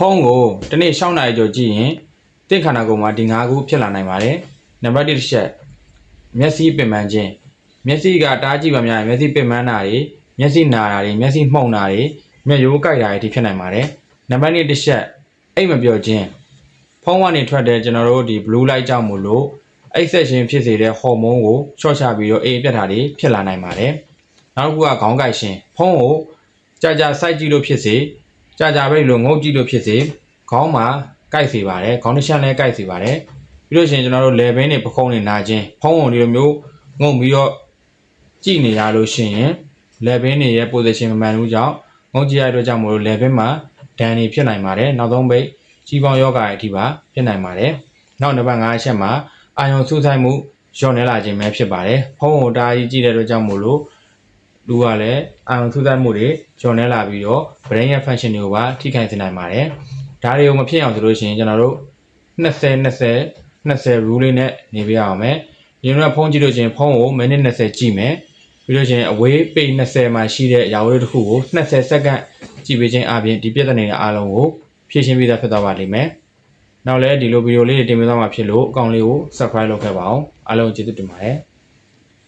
ဖုန်းကိုတနေ့6နာရီကျော်ကြည့်ရင်တင့်ခန္ဓာကိုယ်မှာဒီ9ခုဖြစ်လာနိုင်ပါတယ်နံပါတ်1တစ်ချက်မျက်စိပင်ပန်းခြင်းမျက်စိကတားကြည့်ပါများမျက်စိပင်ပန်းတာတွေမျက်စိနာတာတွေမျက်စိမှုန်တာတွေမျက်ရိုးကိုက်တာတွေအထိဖြစ်နိုင်ပါတယ်နံပါတ်2တစ်ချက်အိတ်မပြောခြင်းဖုန်းကနေထွက်တဲ့ကျွန်တော်တို့ဒီ blue light ကြောင့်မို့လို့အိတ်ဆက်ခြင်းဖြစ်စေတဲ့ဟော်မုန်းကိုချော့ချပြီးတော့အိမ်ပြတ်တာတွေဖြစ်လာနိုင်ပါတယ်နောက်တစ်ခုကခေါင်းကိုက်ခြင်းဖုန်းကိုကြာစိုက်ကြည့်လို့ဖြစ်စေကြာပဲလို့ငုတ်ကြည့်လို့ဖြစ်စေခေါင်းမှာကိုက်စေပါတယ်ခေါင်းတစ်ချမ်းလည်းကိုက်စေပါတယ်ပြီးလို့ရှိရင်ကျွန်တော်တို့လေဘင်းတွေပခုံးတွေနာခြင်းဖုံးုံဒီလိုမျိုးငုံပြီးတော့ကြည့်နေရလို့ရှိရင်လေဘင်းတွေရဲ့ position မမှန်ဘူးကြောင့်ငုံကြည့်ရတဲ့အတွက်ကြောင့်မို့လို့လေဘင်းမှာဒဏ်တွေဖြစ်နိုင်ပါတယ်နောက်ဆုံးပိတ်ကြီးပေါင်းယောဂါအထိပါဖြစ်နိုင်ပါတယ်နောက်နံပါတ်5အချက်မှာအာယုံဆူဆိုင်မှုလျော့နေလာခြင်းပဲဖြစ်ပါတယ်ဖုံးုံတားကြီးကြည့်တဲ့အတွက်ကြောင့်မို့လို့လူကလည်းအာရုံထူးခြားမှုတွေကျော်နေလာပြီးတော့ brain ရဲ့ function တွေကိုပါထိခိုက်စေနိုင်ပါတယ်။ဒါတွေကိုမဖြစ်အောင်ဆိုလို့ရှိရင်ကျွန်တော်တို့20 rule လေးနဲ့နေပြရအောင်မယ်။ဒီလိုဖုန်းကြည့်လို့ရှိရင်ဖုန်းကိုမိနစ်20ကြည့်မယ်။ပြီးလို့ရှိရင်အဝေးပိတ်20မှာရှိတဲ့ရာဝေးတစ်ခုကို20စက္ကန့်ကြည့်ပေးခြင်းအပြင်ဒီပြဿနာတွေအားလုံးကိုဖြည့်ရှင်းပြီးသားဖြစ်သွားပါလိမ့်မယ်။နောက်လည်းဒီလိုဗီဒီယိုလေးတွေတင်ပြသွားမှာဖြစ်လို့အကောင့်လေးကို subscribe လုပ်ခဲ့ပါအောင်။အားလုံးကျေးဇူးတင်ပါတယ်။